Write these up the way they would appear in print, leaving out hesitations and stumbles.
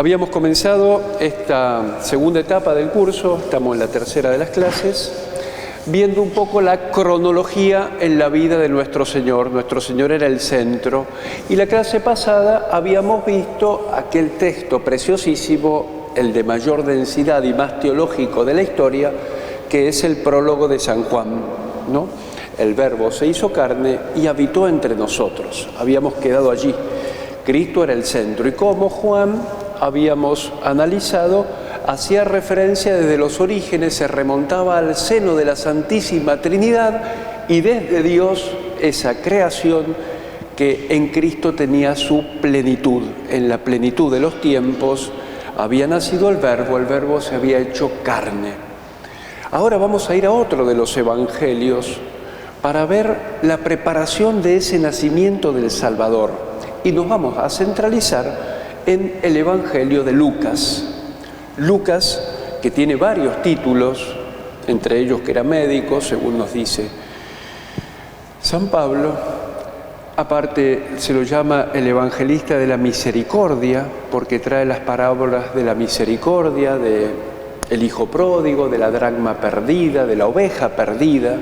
Habíamos comenzado esta segunda etapa del curso, estamos en la tercera de las clases, viendo un poco la cronología en la vida de nuestro Señor. Nuestro Señor era el centro. Y la clase pasada habíamos visto aquel texto preciosísimo, el de mayor densidad y más teológico de la historia, que es el prólogo de San Juan, ¿no? El Verbo se hizo carne y habitó entre nosotros. Habíamos quedado allí. Cristo era el centro. Y como Juan, habíamos analizado, hacía referencia desde los orígenes, se remontaba al seno de la Santísima Trinidad y desde Dios esa creación que en Cristo tenía su plenitud. En la plenitud de los tiempos había nacido el Verbo se había hecho carne. Ahora vamos a ir a otro de los evangelios para ver la preparación de ese nacimiento del Salvador y nos vamos a centralizar en el Evangelio de Lucas. Lucas, que tiene varios títulos, entre ellos que era médico, según nos dice San Pablo. Aparte se lo llama el evangelista de la misericordia, porque trae las parábolas de la misericordia, del hijo pródigo, de la dracma perdida, de la oveja perdida.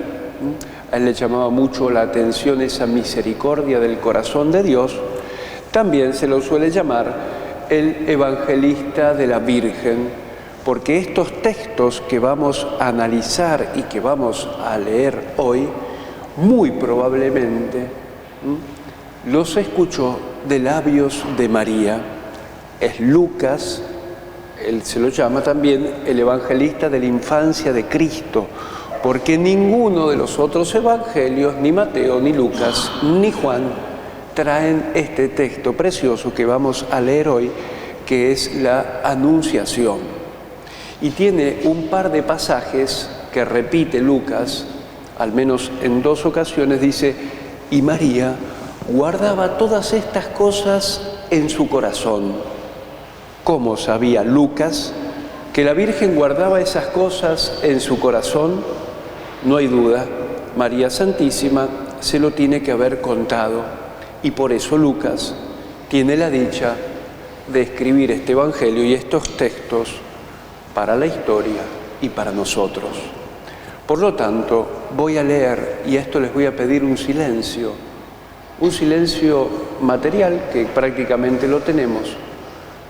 A él le llamaba mucho la atención esa misericordia del corazón de Dios. También se lo suele llamar el evangelista de la Virgen, porque estos textos que vamos a analizar y que vamos a leer hoy, muy probablemente los escuchó de labios de María. Es Lucas, él se lo llama también el evangelista de la infancia de Cristo, porque ninguno de los otros evangelios, ni Mateo, ni Lucas, ni Juan, traen este texto precioso que vamos a leer hoy, que es la Anunciación. Y tiene un par de pasajes que repite Lucas, al menos en dos ocasiones, dice, y María guardaba todas estas cosas en su corazón. ¿Cómo sabía Lucas que la Virgen guardaba esas cosas en su corazón? No hay duda, María Santísima se lo tiene que haber contado. Y por eso Lucas tiene la dicha de escribir este Evangelio y estos textos para la historia y para nosotros. Por lo tanto, voy a leer, y a esto les voy a pedir un silencio material, que prácticamente lo tenemos,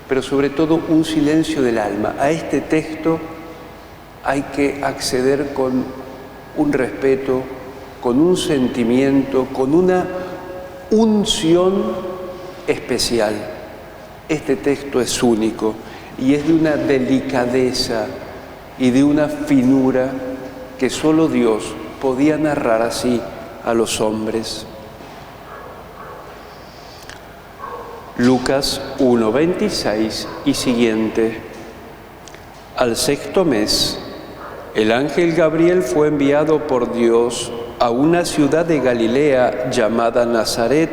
pero sobre todo un silencio del alma. A este texto hay que acceder con un respeto, con un sentimiento, con una unción especial. Este texto es único y es de una delicadeza y de una finura que solo Dios podía narrar así a los hombres. Lucas 1:26 y siguiente. Al sexto mes, el ángel Gabriel fue enviado por Dios a una ciudad de Galilea llamada Nazaret,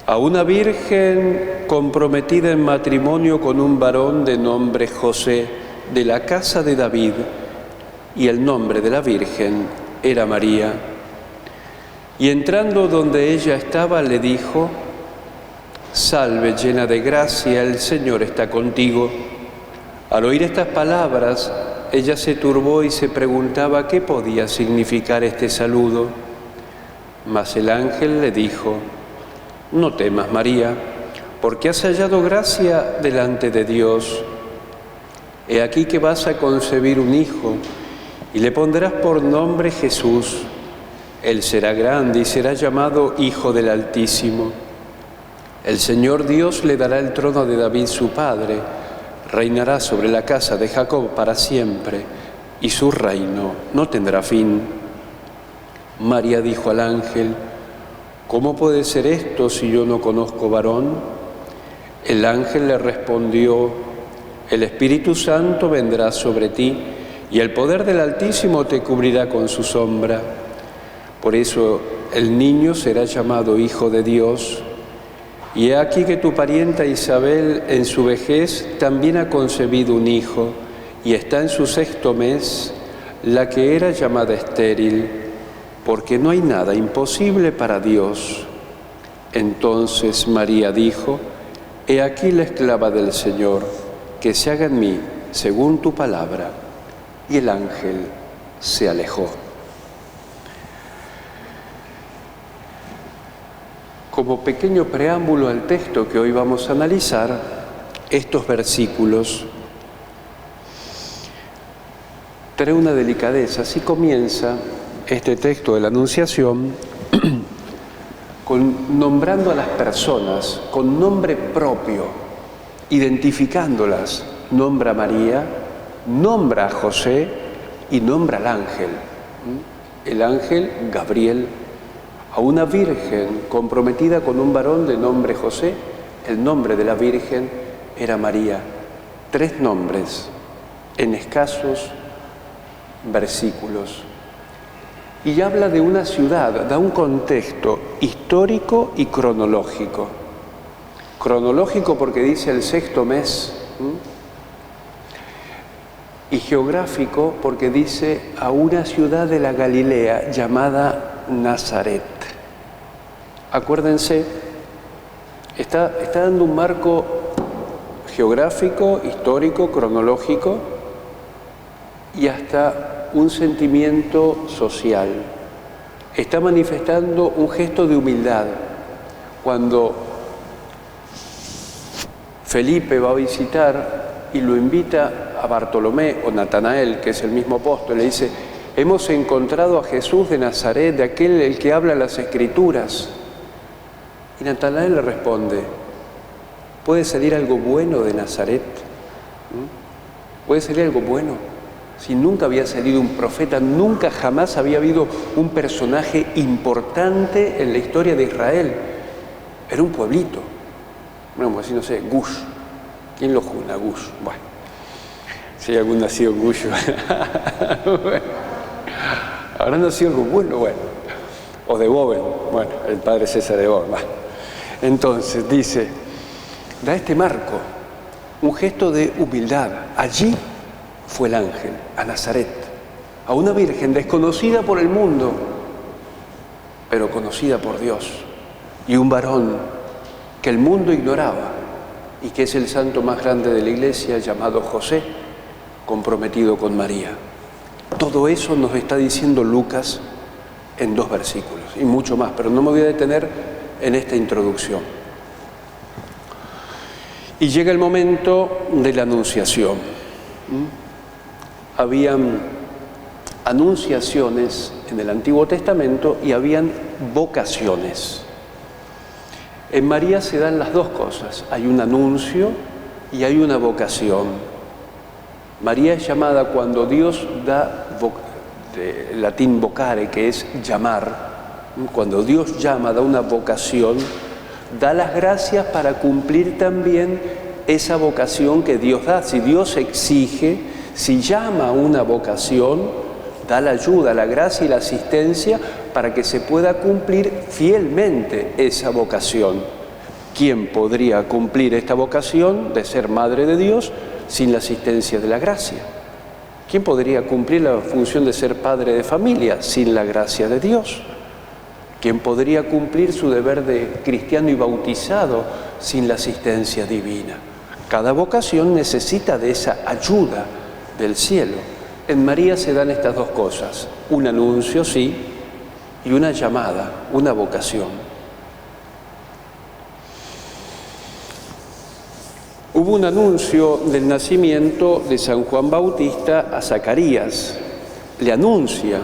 a una virgen comprometida en matrimonio con un varón de nombre José, de la casa de David, y el nombre de la virgen era María. Y entrando donde ella estaba, le dijo, «Salve, llena de gracia, el Señor está contigo». Al oír estas palabras, ella se turbó y se preguntaba qué podía significar este saludo. Mas el ángel le dijo, «No temas, María, porque has hallado gracia delante de Dios. He aquí que vas a concebir un hijo y le pondrás por nombre Jesús. Él será grande y será llamado Hijo del Altísimo. El Señor Dios le dará el trono de David su padre, reinará sobre la casa de Jacob para siempre, y su reino no tendrá fin». María dijo al ángel, «¿Cómo puede ser esto si yo no conozco varón?» El ángel le respondió, «El Espíritu Santo vendrá sobre ti, y el poder del Altísimo te cubrirá con su sombra. Por eso el niño será llamado Hijo de Dios. Y he aquí que tu parienta Isabel en su vejez también ha concebido un hijo y está en su sexto mes, la que era llamada estéril, porque no hay nada imposible para Dios». Entonces María dijo, He aquí la esclava del Señor, que se haga en mí según tu palabra. Y el ángel se alejó. Como pequeño preámbulo al texto que hoy vamos a analizar, estos versículos traen una delicadeza. Así comienza este texto de la Anunciación, nombrando a las personas con nombre propio, identificándolas. Nombra a María, nombra a José y nombra al ángel. El ángel Gabriel, a una virgen comprometida con un varón de nombre José. El nombre de la virgen era María. 3 nombres en escasos versículos. Y habla de una ciudad, da un contexto histórico y cronológico. Cronológico porque dice el 6º mes, y geográfico porque dice a una ciudad de la Galilea llamada Nazaret. Acuérdense, está dando un marco geográfico, histórico, cronológico y hasta un sentimiento social. Está manifestando un gesto de humildad. Cuando Felipe va a visitar y lo invita a Bartolomé o Natanael, que es el mismo apóstol, le dice: hemos encontrado a Jesús de Nazaret, de aquel el que habla las Escrituras. Y Natanael le responde: ¿puede salir algo bueno de Nazaret? ¿Puede salir algo bueno? Si nunca había salido un profeta, nunca jamás había habido un personaje importante en la historia de Israel. Era un pueblito. Bueno, así no sé, Gush. ¿Quién lo juna, Gush? Bueno, si hay algún nacido en Gush. Bueno, ¿habrá nacido algo bueno? Bueno. O de Boven. Bueno, el padre César de Boven. Bueno. Entonces, dice, da este marco, un gesto de humildad. Allí fue el ángel, a Nazaret, a una virgen desconocida por el mundo, pero conocida por Dios, y un varón que el mundo ignoraba y que es el santo más grande de la Iglesia, llamado José, comprometido con María. Todo eso nos está diciendo Lucas en 2 versículos y mucho más, pero no me voy a detener en esta introducción. Y llega el momento de la anunciación. Habían anunciaciones en el Antiguo Testamento y habían vocaciones. En María se dan las 2 cosas. Hay un anuncio y hay una vocación. María es llamada cuando Dios da, de latín vocare, que es llamar. Cuando Dios llama, da una vocación, da las gracias para cumplir también esa vocación que Dios da. Si Dios exige, si llama a una vocación, da la ayuda, la gracia y la asistencia para que se pueda cumplir fielmente esa vocación. ¿Quién podría cumplir esta vocación de ser madre de Dios sin la asistencia de la gracia? ¿Quién podría cumplir la función de ser padre de familia sin la gracia de Dios? ¿Quién podría cumplir su deber de cristiano y bautizado sin la asistencia divina? Cada vocación necesita de esa ayuda del cielo. En María se dan estas 2 cosas, un anuncio, sí, y una llamada, una vocación. Hubo un anuncio del nacimiento de San Juan Bautista a Zacarías. Le anuncia,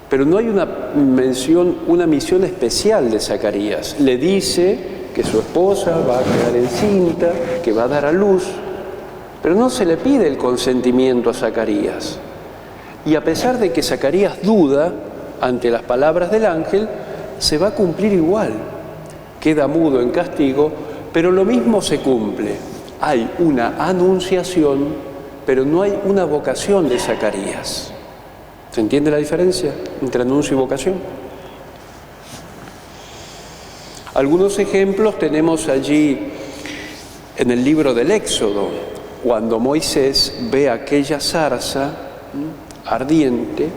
pero no hay una misión especial de Zacarías. Le dice que su esposa va a quedar encinta, que va a dar a luz, pero no se le pide el consentimiento a Zacarías. Y a pesar de que Zacarías duda ante las palabras del ángel, se va a cumplir igual. Queda mudo en castigo, pero lo mismo se cumple. Hay una anunciación, pero no hay una vocación de Zacarías. ¿Se entiende la diferencia entre anuncio y vocación? Algunos ejemplos tenemos allí en el libro del Éxodo, cuando Moisés ve aquella zarza ardiente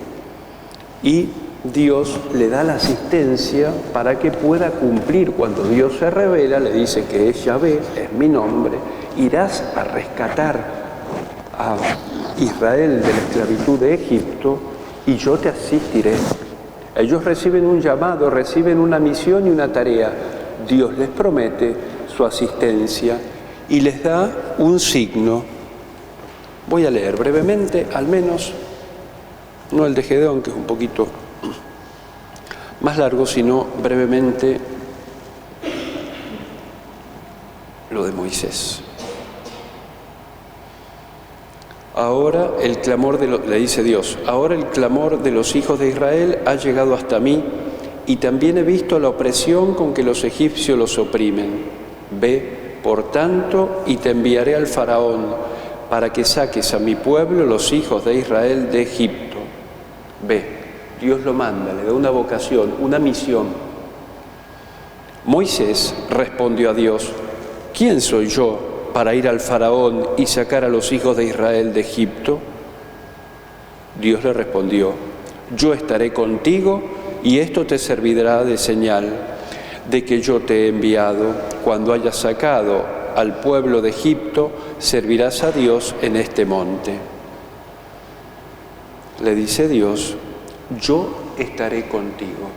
y Dios le da la asistencia para que pueda cumplir. Cuando Dios se revela, le dice que es Yahvé, es mi nombre, irás a rescatar a Israel de la esclavitud de Egipto y yo te asistiré. Ellos reciben un llamado, reciben una misión y una tarea. Dios les promete su asistencia y les da un signo. Voy a leer brevemente, al menos, no el de Gedeón, que es un poquito más largo, sino brevemente lo de Moisés. Ahora el clamor le dice Dios, ahora el clamor de los hijos de Israel ha llegado hasta mí y también he visto la opresión con que los egipcios los oprimen. Ve, por tanto, y te enviaré al faraón para que saques a mi pueblo, los hijos de Israel, de Egipto. Ve. Dios lo manda, le da una vocación, una misión. Moisés respondió a Dios, ¿quién soy yo para ir al faraón y sacar a los hijos de Israel de Egipto? Dios le respondió, yo estaré contigo y esto te servirá de señal de que yo te he enviado. Cuando hayas sacado al pueblo de Egipto, servirás a Dios en este monte. Le dice Dios, yo estaré contigo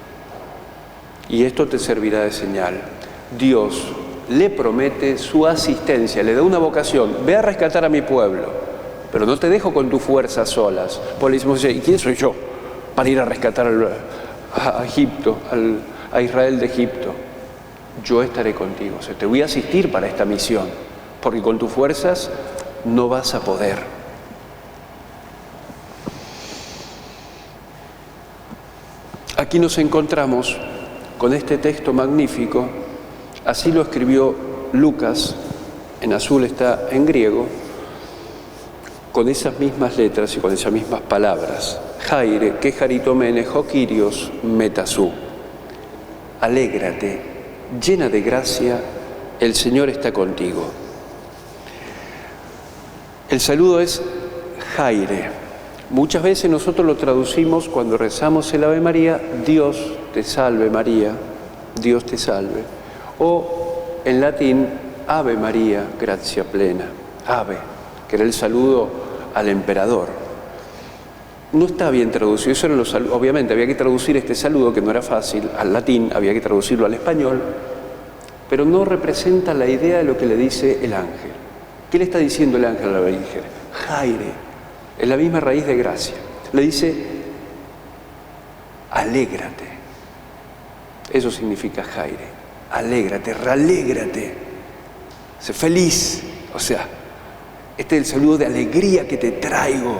y esto te servirá de señal. Dios le promete su asistencia, le da una vocación, ve a rescatar a mi pueblo, pero no te dejo con tus fuerzas solas. Por eso dice, ¿y quién soy yo para ir a rescatar a Egipto, a Israel de Egipto? Yo estaré contigo, o sea, te voy a asistir para esta misión, porque con tus fuerzas no vas a poder. Aquí nos encontramos con este texto magnífico, así lo escribió Lucas, en azul está en griego, con esas mismas letras y con esas mismas palabras. Jaire, que jaritomene, joquirios, metasú. Alégrate, llena de gracia, el Señor está contigo. El saludo es Jaire. Muchas veces nosotros lo traducimos cuando rezamos el Ave María, Dios te salve María, Dios te salve. O en latín, Ave María, gracia plena. Ave, que era el saludo al emperador. No está bien traducido, eso eran los saludos. Obviamente había que traducir este saludo, que no era fácil, al latín, había que traducirlo al español, pero no representa la idea de lo que le dice el ángel. ¿Qué le está diciendo el ángel a la Virgen? Jaire. Es la misma raíz de gracia. Le dice, alégrate. Eso significa Jaire. Alégrate, realégrate. Sé feliz. O sea, este es el saludo de alegría que te traigo.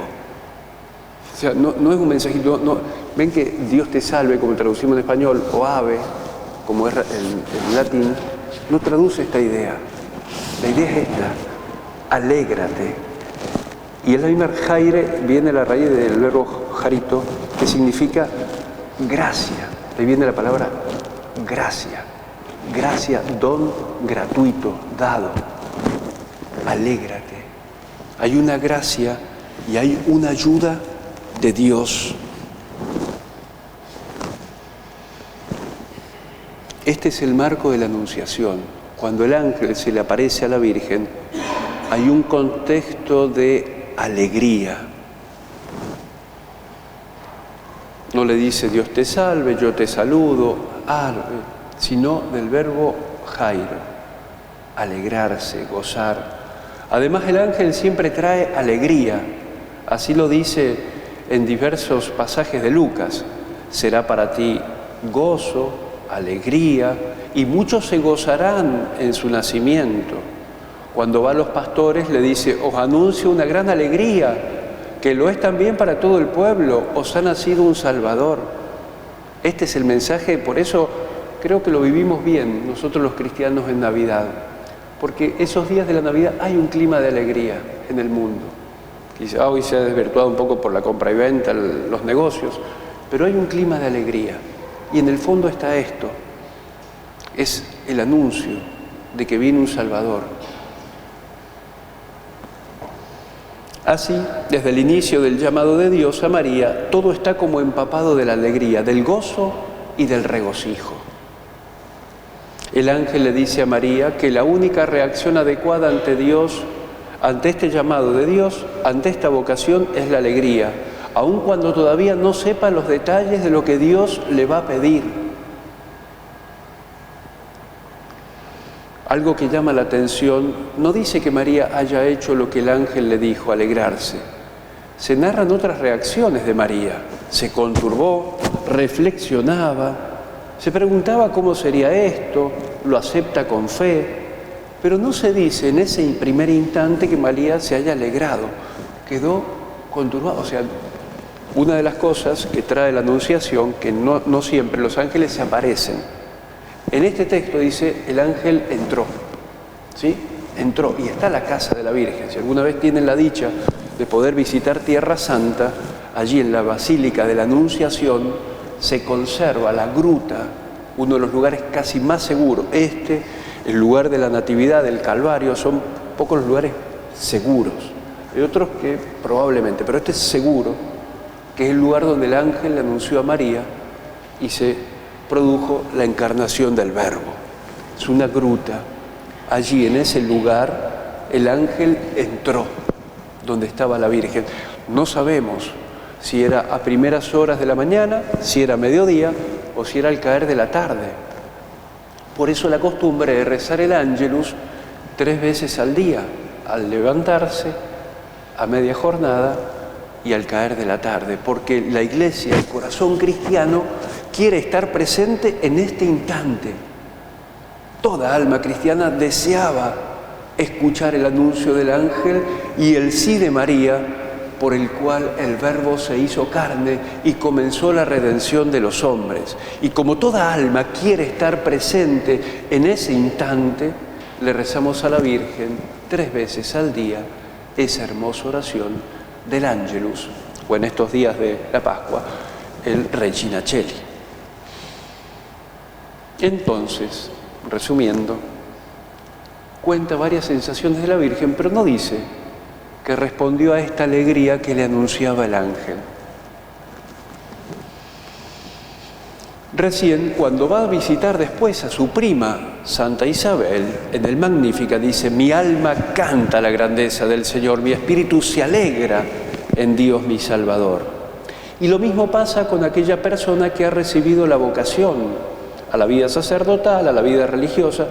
O sea, no es un mensajito. No. Ven que Dios te salve, como traducimos en español, o ave, como es en latín, no traduce esta idea. La idea es esta. Alégrate. Y en la misma Jaire viene la raíz del verbo jarito, que significa gracia. Ahí viene la palabra gracia. Gracia, don gratuito, dado. Alégrate. Hay una gracia y hay una ayuda de Dios. Este es el marco de la Anunciación. Cuando el ángel se le aparece a la Virgen, hay un contexto de alegría. No le dice Dios te salve, yo te saludo, sino del verbo jairo, alegrarse, gozar. Además el ángel siempre trae alegría, así lo dice en diversos pasajes de Lucas. Será para ti gozo, alegría, y muchos se gozarán en su nacimiento. Cuando va a los pastores le dice, os anuncio una gran alegría, que lo es también para todo el pueblo, os ha nacido un Salvador. Este es el mensaje, por eso creo que lo vivimos bien nosotros los cristianos en Navidad, porque esos días de la Navidad hay un clima de alegría en el mundo. Quizá hoy se ha desvirtuado un poco por la compra y venta, los negocios, pero hay un clima de alegría. Y en el fondo está esto, es el anuncio de que viene un Salvador. Así, desde el inicio del llamado de Dios a María, todo está como empapado de la alegría, del gozo y del regocijo. El ángel le dice a María que la única reacción adecuada ante Dios, ante este llamado de Dios, ante esta vocación, es la alegría, aun cuando todavía no sepa los detalles de lo que Dios le va a pedir. Algo que llama la atención, no dice que María haya hecho lo que el ángel le dijo, alegrarse. Se narran otras reacciones de María. Se conturbó, reflexionaba, se preguntaba cómo sería esto, lo acepta con fe, pero no se dice en ese primer instante que María se haya alegrado, quedó conturbada. O sea, una de las cosas que trae la Anunciación, que no siempre los ángeles se aparecen. En este texto dice, el ángel entró, ¿sí? Entró, y está la casa de la Virgen. Si alguna vez tienen la dicha de poder visitar Tierra Santa, allí en la Basílica de la Anunciación se conserva la gruta, uno de los lugares casi más seguros. El lugar de la Natividad, del Calvario, son pocos los lugares seguros. Hay otros que probablemente, pero este es seguro, que es el lugar donde el ángel le anunció a María y se produjo la encarnación del Verbo. Es una gruta. Allí, en ese lugar, el ángel entró, donde estaba la Virgen. No sabemos si era a primeras horas de la mañana, si era a mediodía o si era al caer de la tarde. Por eso la costumbre de rezar el Ángelus 3 veces al día, al levantarse, a media jornada y al caer de la tarde, porque la Iglesia, el corazón cristiano, quiere estar presente en este instante. Toda alma cristiana deseaba escuchar el anuncio del ángel y el sí de María, por el cual el Verbo se hizo carne y comenzó la redención de los hombres. Y como toda alma quiere estar presente en ese instante, le rezamos a la Virgen 3 veces al día esa hermosa oración del Ángelus, o en estos días de la Pascua, el Regina Coeli. Entonces, resumiendo, cuenta varias sensaciones de la Virgen, pero no dice que respondió a esta alegría que le anunciaba el ángel. Recién, cuando va a visitar después a su prima, Santa Isabel, en el Magníficat dice, mi alma canta la grandeza del Señor, mi espíritu se alegra en Dios mi Salvador. Y lo mismo pasa con aquella persona que ha recibido la vocación a la vida sacerdotal, a la vida religiosa.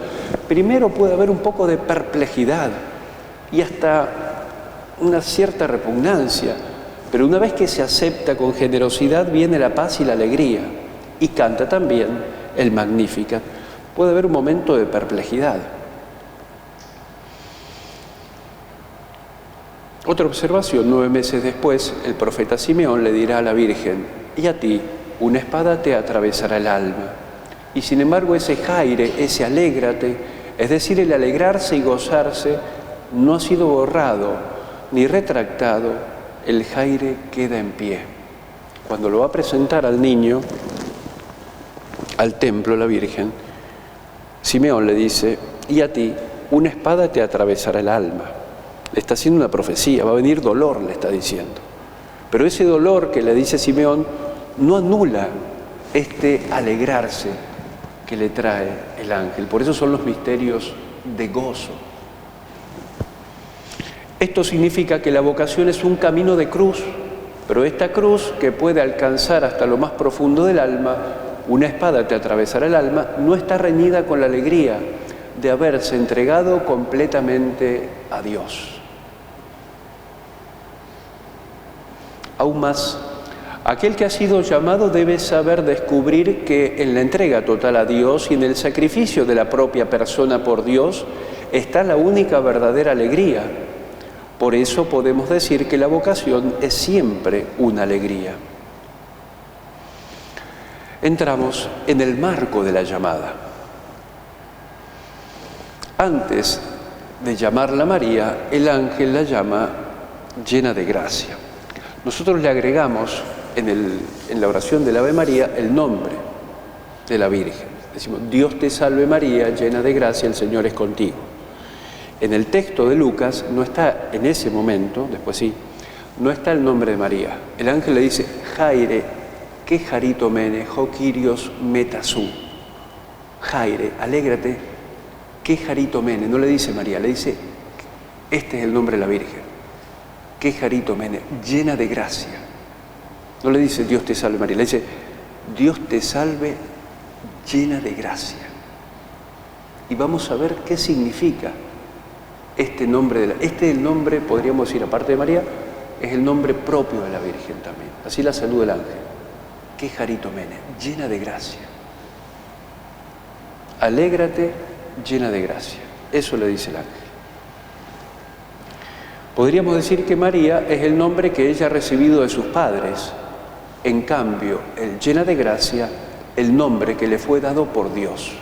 Primero puede haber un poco de perplejidad y hasta una cierta repugnancia, pero una vez que se acepta con generosidad viene la paz y la alegría, y canta también el Magníficat. Puede haber un momento de perplejidad. Otra observación, 9 meses después, el profeta Simeón le dirá a la Virgen, y a ti una espada te atravesará el alma. Y sin embargo ese jaire, ese alégrate, es decir, el alegrarse y gozarse, no ha sido borrado ni retractado, el jaire queda en pie. Cuando lo va a presentar al niño, al templo, la Virgen, Simeón le dice, y a ti una espada te atravesará el alma. Le está haciendo una profecía, va a venir dolor, le está diciendo. Pero ese dolor que le dice Simeón no anula este alegrarse que le trae el ángel. Por eso son los misterios de gozo. Esto significa que la vocación es un camino de cruz, pero esta cruz que puede alcanzar hasta lo más profundo del alma, una espada te atravesará el alma, no está reñida con la alegría de haberse entregado completamente a Dios. Aún más, aquel que ha sido llamado debe saber descubrir que en la entrega total a Dios y en el sacrificio de la propia persona por Dios está la única verdadera alegría. Por eso podemos decir que la vocación es siempre una alegría. Entramos en el marco de la llamada. Antes de llamarla María, el ángel la llama llena de gracia. Nosotros le agregamos en la oración del Ave María el nombre de la Virgen. Decimos, Dios te salve María, llena de gracia, el Señor es contigo. En el texto de Lucas no está en ese momento, después sí, no está el nombre de María. El ángel le dice, Jaire, que jarito mene, jo Kyrios metasú. Jaire, alégrate, que jarito mene. No le dice María, le dice, este es el nombre de la Virgen. Que jarito mene, llena de gracia. No le dice Dios te salve María, le dice Dios te salve llena de gracia. Y vamos a ver qué significa este nombre. Este es el nombre, podríamos decir, aparte de María, es el nombre propio de la Virgen también. Así la saluda el ángel. Que jarito mene, llena de gracia. Alégrate, llena de gracia. Eso le dice el ángel. Podríamos decir que María es el nombre que ella ha recibido de sus padres. En cambio, el llena de gracia, el nombre que le fue dado por Dios.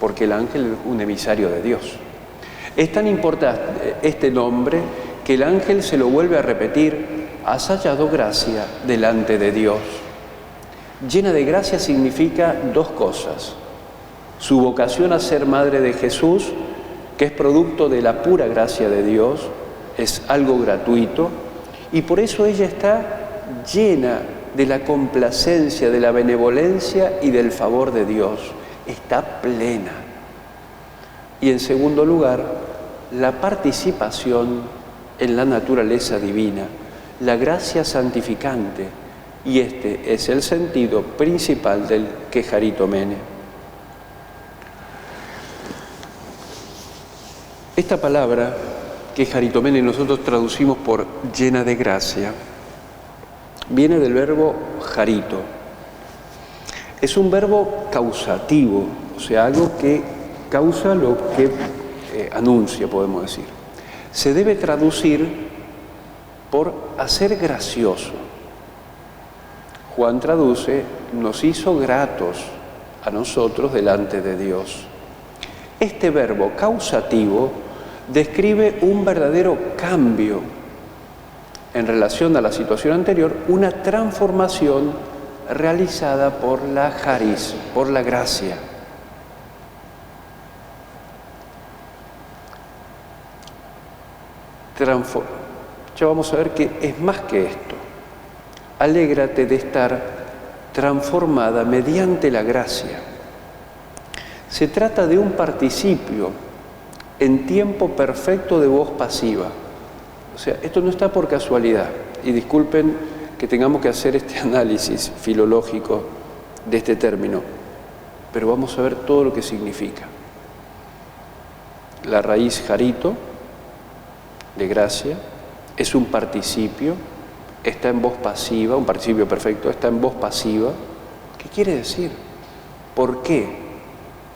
Porque el ángel es un emisario de Dios. Es tan importante este nombre que el ángel se lo vuelve a repetir: has hallado gracia delante de Dios. Llena de gracia significa dos cosas: su vocación a ser madre de Jesús, que es producto de la pura gracia de Dios, es algo gratuito, y por eso ella está llena de la complacencia, de la benevolencia y del favor de Dios. Está plena. Y en segundo lugar, la participación en la naturaleza divina, la gracia santificante, y este es el sentido principal del que jarito mene. Esta palabra, que jarito mene, nosotros traducimos por llena de gracia, viene del verbo jarito. Es un verbo causativo, o sea, algo que causa lo que anuncia, podemos decir. Se debe traducir por hacer gracioso. Juan traduce, nos hizo gratos a nosotros delante de Dios. Este verbo causativo describe un verdadero cambio en relación a la situación anterior, una transformación realizada por la charis, por la gracia. Ya vamos a ver que es más que esto. Alégrate de estar transformada mediante la gracia. Se trata de un participio en tiempo perfecto de voz pasiva. O sea, esto no está por casualidad. Y disculpen que tengamos que hacer este análisis filológico de este término, pero vamos a ver todo lo que significa. La raíz jarito, de gracia, es un participio, está en voz pasiva, un participio perfecto, está en voz pasiva. ¿Qué quiere decir? ¿Por qué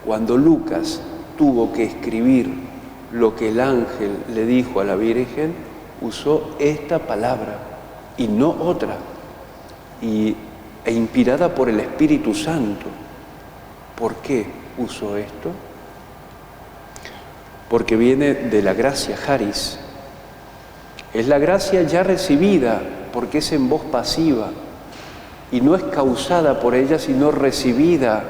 cuando Lucas tuvo que escribir lo que el ángel le dijo a la Virgen, usó esta palabra y no otra, e inspirada por el Espíritu Santo? ¿Por qué usó esto? Porque viene de la gracia charis. Es la gracia ya recibida, porque es en voz pasiva y no es causada por ella, sino recibida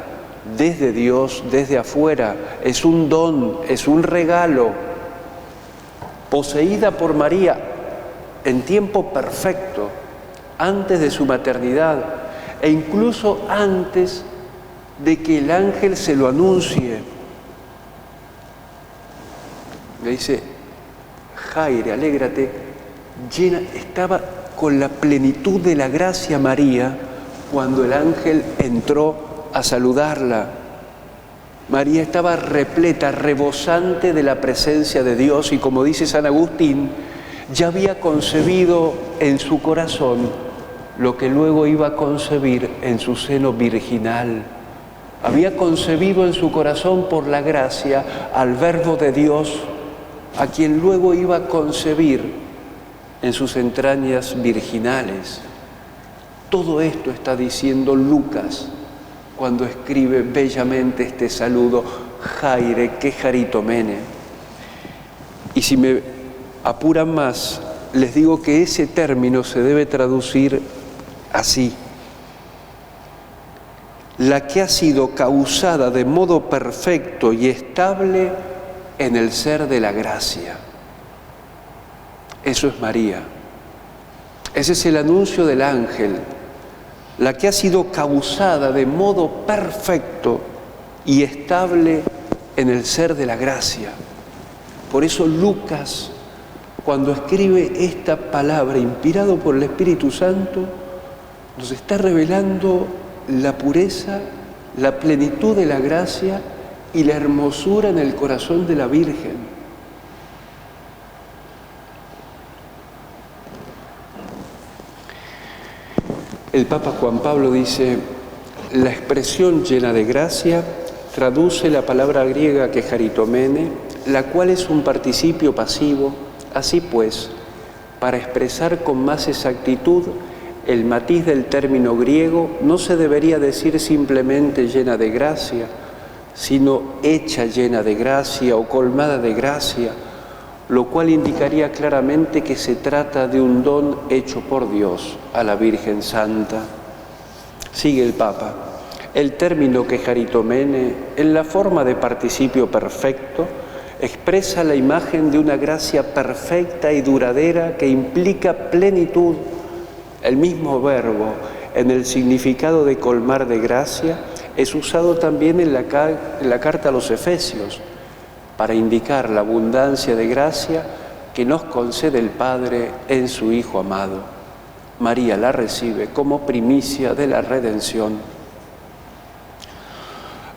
desde Dios, desde afuera. Es un don, es un regalo, poseída por María en tiempo perfecto, antes de su maternidad e incluso antes de que el ángel se lo anuncie. Le dice, Jaire, alégrate, llena, estaba con la plenitud de la gracia María cuando el ángel entró a saludarla. María estaba repleta, rebosante de la presencia de Dios, y como dice San Agustín, ya había concebido en su corazón lo que luego iba a concebir en su seno virginal. Había concebido en su corazón por la gracia al Verbo de Dios, a quien luego iba a concebir en sus entrañas virginales. Todo esto está diciendo Lucas cuando escribe bellamente este saludo, Jaire, que jarito mene. Y si me apuran más, les digo que ese término se debe traducir así: la que ha sido causada de modo perfecto y estable en el ser de la gracia. Eso es María. Ese es el anuncio del ángel, la que ha sido causada de modo perfecto y estable en el ser de la gracia. Por eso Lucas, cuando escribe esta palabra, inspirado por el Espíritu Santo, nos está revelando la pureza, la plenitud de la gracia y la hermosura en el corazón de la Virgen. El Papa Juan Pablo dice, la expresión llena de gracia traduce la palabra griega kecharitomene, la cual es un participio pasivo. Así pues, para expresar con más exactitud el matiz del término griego, no se debería decir simplemente llena de gracia, sino hecha llena de gracia o colmada de gracia, lo cual indicaría claramente que se trata de un don hecho por Dios a la Virgen Santa. Sigue el Papa. El término kecharitomene, en la forma de participio perfecto, expresa la imagen de una gracia perfecta y duradera que implica plenitud. El mismo verbo, en el significado de colmar de gracia, es usado también en la carta a los Efesios, para indicar la abundancia de gracia que nos concede el Padre en su Hijo amado. María la recibe como primicia de la redención.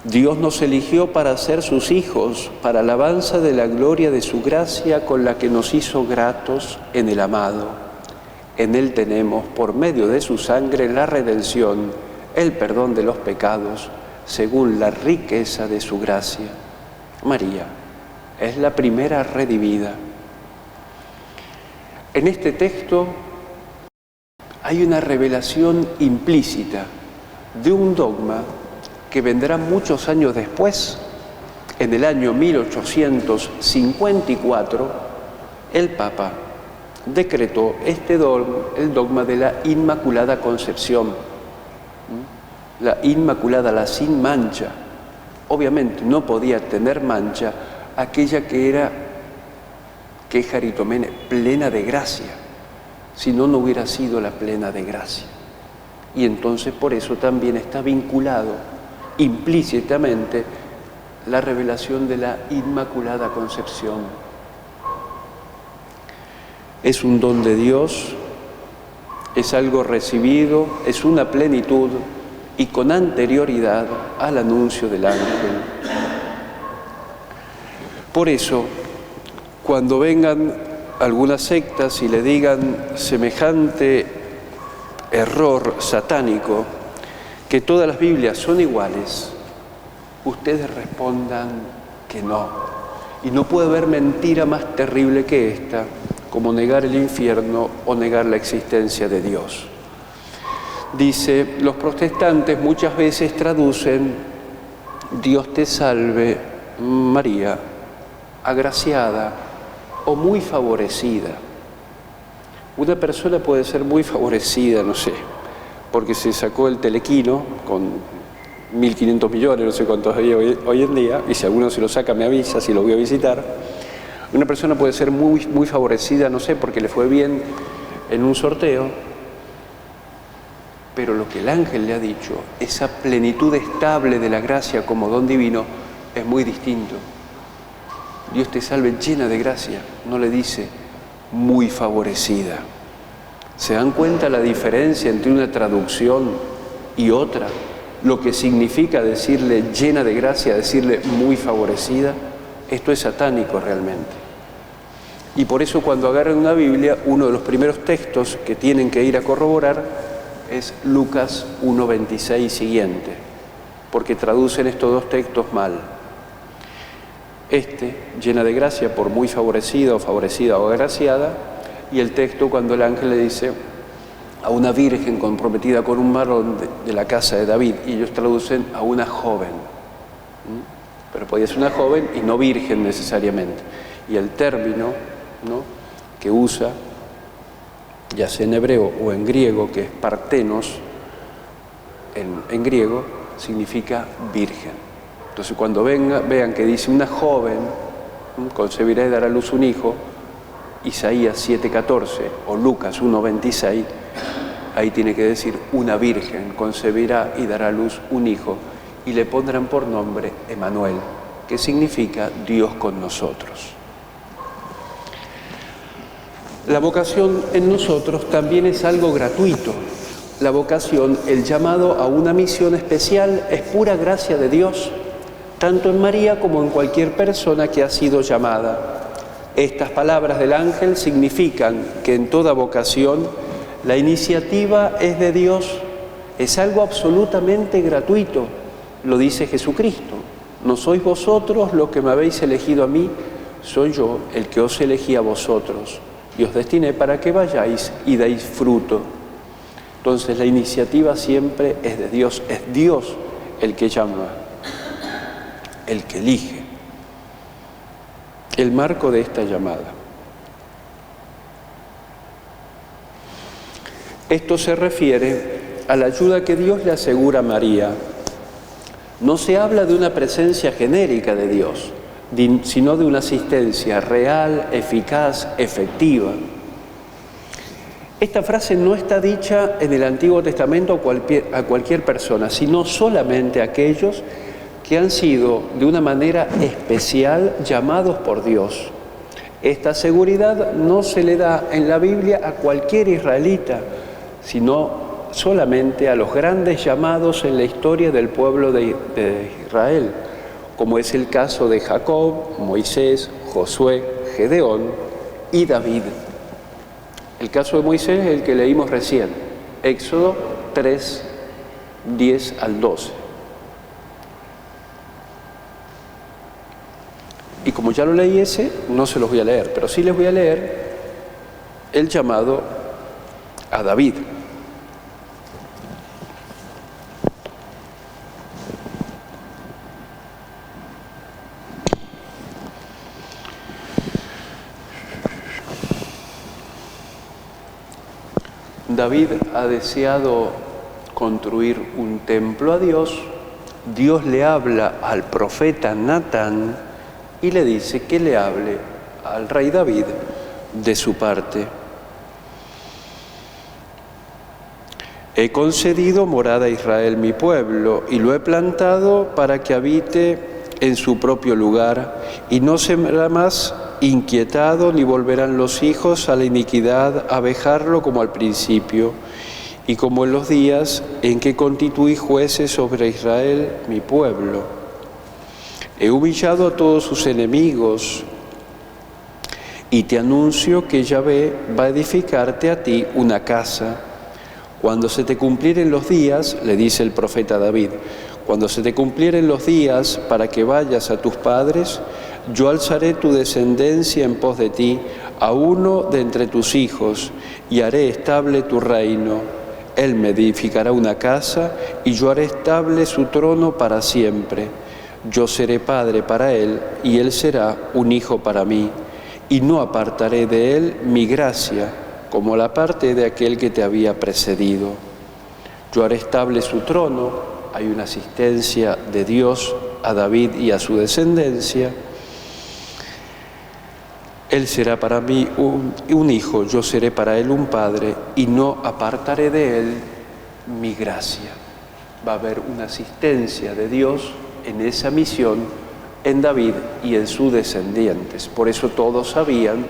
Dios nos eligió para ser sus hijos, para alabanza de la gloria de su gracia con la que nos hizo gratos en el amado. En Él tenemos, por medio de su sangre, la redención, el perdón de los pecados, según la riqueza de su gracia. María es la primera redimida. En este texto hay una revelación implícita de un dogma que vendrá muchos años después. En el año 1854, el Papa decretó el dogma de la Inmaculada Concepción. La Inmaculada, la sin mancha. Obviamente no podía tener mancha aquella que era kecharitomene, plena de gracia, si no, no hubiera sido la plena de gracia. Y entonces por eso también está vinculado implícitamente la revelación de la Inmaculada Concepción. Es un don de Dios, es algo recibido, es una plenitud y con anterioridad al anuncio del ángel. Por eso, cuando vengan algunas sectas y le digan semejante error satánico, que todas las Biblias son iguales, ustedes respondan que no. Y no puede haber mentira más terrible que esta, como negar el infierno o negar la existencia de Dios. Dice, los protestantes muchas veces traducen Dios te salve, María, agraciada o muy favorecida. Una persona puede ser muy favorecida, no sé, porque se sacó el telequino con 1.500 millones, no sé cuántos hay hoy en día, y si alguno se lo saca me avisa si lo voy a visitar. Una persona puede ser muy favorecida, no sé, porque le fue bien en un sorteo, pero lo que el ángel le ha dicho, esa plenitud estable de la gracia como don divino, es muy distinto. Dios te salve llena de gracia, no le dice muy favorecida. ¿Se dan cuenta la diferencia entre una traducción y otra? Lo que significa decirle llena de gracia, decirle muy favorecida. Esto es satánico realmente. Y por eso cuando agarran una Biblia, uno de los primeros textos que tienen que ir a corroborar es Lucas 1:26 y siguiente, porque traducen estos dos textos mal. Llena de gracia por muy favorecida o agraciada, y el texto cuando el ángel le dice a una virgen comprometida con un varón de la casa de David, y ellos traducen a una joven. Pero podía ser una joven y no virgen necesariamente. Y el término, ¿no?, que usa, ya sea en hebreo o en griego, que es partenos, en griego, significa virgen. Entonces cuando vean que dice una joven concebirá y dará a luz un hijo, Isaías 7:14 o Lucas 1:26, ahí tiene que decir: una virgen concebirá y dará a luz un hijo y le pondrán por nombre Emmanuel, que significa Dios con nosotros. La vocación en nosotros también es algo gratuito. La vocación, el llamado a una misión especial, es pura gracia de Dios, tanto en María como en cualquier persona que ha sido llamada. Estas palabras del ángel significan que en toda vocación la iniciativa es de Dios, es algo absolutamente gratuito. Lo dice Jesucristo: no sois vosotros los que me habéis elegido a mí, soy yo el que os elegí a vosotros y os destiné para que vayáis y deis fruto. Entonces la iniciativa siempre es de Dios, es Dios el que llama, el que elige. El marco de esta llamada. Esto se refiere a la ayuda que Dios le asegura a María. No se habla de una presencia genérica de Dios, sino de una asistencia real, eficaz, efectiva. Esta frase no está dicha en el Antiguo Testamento a cualquier persona, sino solamente a aquellos que han sido de una manera especial llamados por Dios. Esta seguridad no se le da en la Biblia a cualquier israelita, sino solamente a los grandes llamados en la historia del pueblo de Israel, como es el caso de Jacob, Moisés, Josué, Gedeón y David. El caso de Moisés es el que leímos recién, Éxodo 3, 10 al 12. Y como ya lo leí ese, no se los voy a leer, pero sí les voy a leer el llamado a David. David ha deseado construir un templo a Dios. Dios le habla al profeta Natán y le dice que le hable al rey David de su parte. He concedido morada a Israel mi pueblo y lo he plantado para que habite en su propio lugar y no será más inquietado ni volverán los hijos a la iniquidad a vejarlo como al principio y como en los días en que constituí jueces sobre Israel mi pueblo. He humillado a todos sus enemigos y te anuncio que Yahvé va a edificarte a ti una casa. Cuando se te cumplieren los días, le dice el profeta David, cuando se te cumplieren los días para que vayas a tus padres, yo alzaré tu descendencia en pos de ti, a uno de entre tus hijos, y haré estable tu reino. Él me edificará una casa, y yo haré estable su trono para siempre. Yo seré padre para él, y él será un hijo para mí, y no apartaré de él mi gracia, como la parte de aquel que te había precedido. Yo haré estable su trono, hay una asistencia de Dios a David y a su descendencia. Él será para mí un hijo, yo seré para él un padre, y no apartaré de él mi gracia. Va a haber una asistencia de Dios en esa misión en David y en sus descendientes. Por eso todos sabían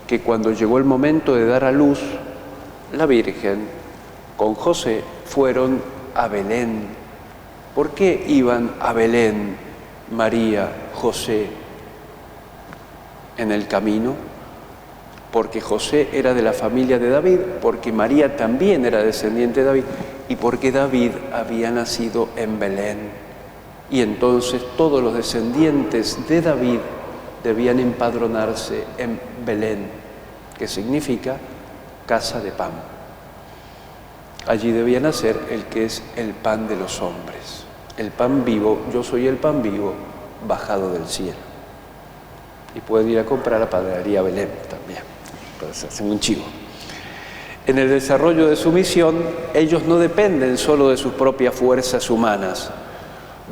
que cuando llegó el momento de dar a luz, la Virgen con José fueron a Belén. ¿Por qué iban a Belén María, José, en el camino? Porque José era de la familia de David, porque María también era descendiente de David y porque David había nacido en Belén. Y entonces todos los descendientes de David debían empadronarse en Belén, que significa casa de pan. Allí debía nacer el que es el pan de los hombres, el pan vivo. Yo soy el pan vivo bajado del cielo. Y pueden ir a comprar a Panadería Belén también, entonces hacen un chivo. En el desarrollo de su misión, ellos no dependen solo de sus propias fuerzas humanas.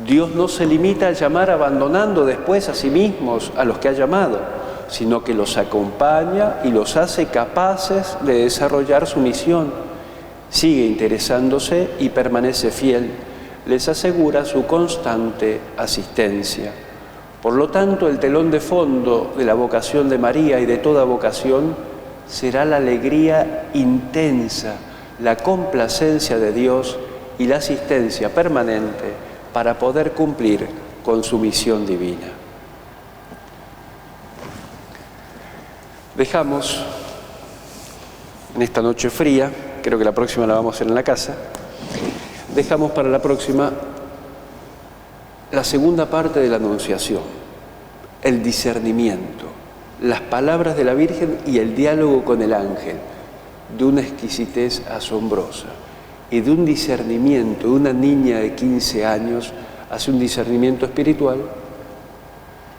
Dios no se limita a llamar abandonando después a sí mismos a los que ha llamado. sino que los acompaña y los hace capaces de desarrollar su misión. Sigue interesándose y permanece fiel. Les asegura su constante asistencia. Por lo tanto, el telón de fondo de la vocación de María y de toda vocación será la alegría intensa, la complacencia de Dios y la asistencia permanente para poder cumplir con su misión divina. Dejamos en esta noche fría, creo que la próxima la vamos a hacer en la casa, dejamos para la próxima la segunda parte de la Anunciación, el discernimiento, las palabras de la Virgen y el diálogo con el ángel, de una exquisitez asombrosa y de un discernimiento de una niña de 15 años, hace un discernimiento espiritual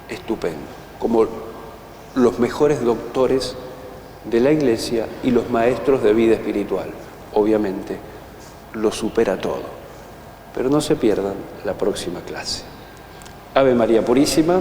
estupendo, como los mejores doctores de la Iglesia y los maestros de vida espiritual. Obviamente, lo supera todo. Pero no se pierdan la próxima clase. Ave María Purísima.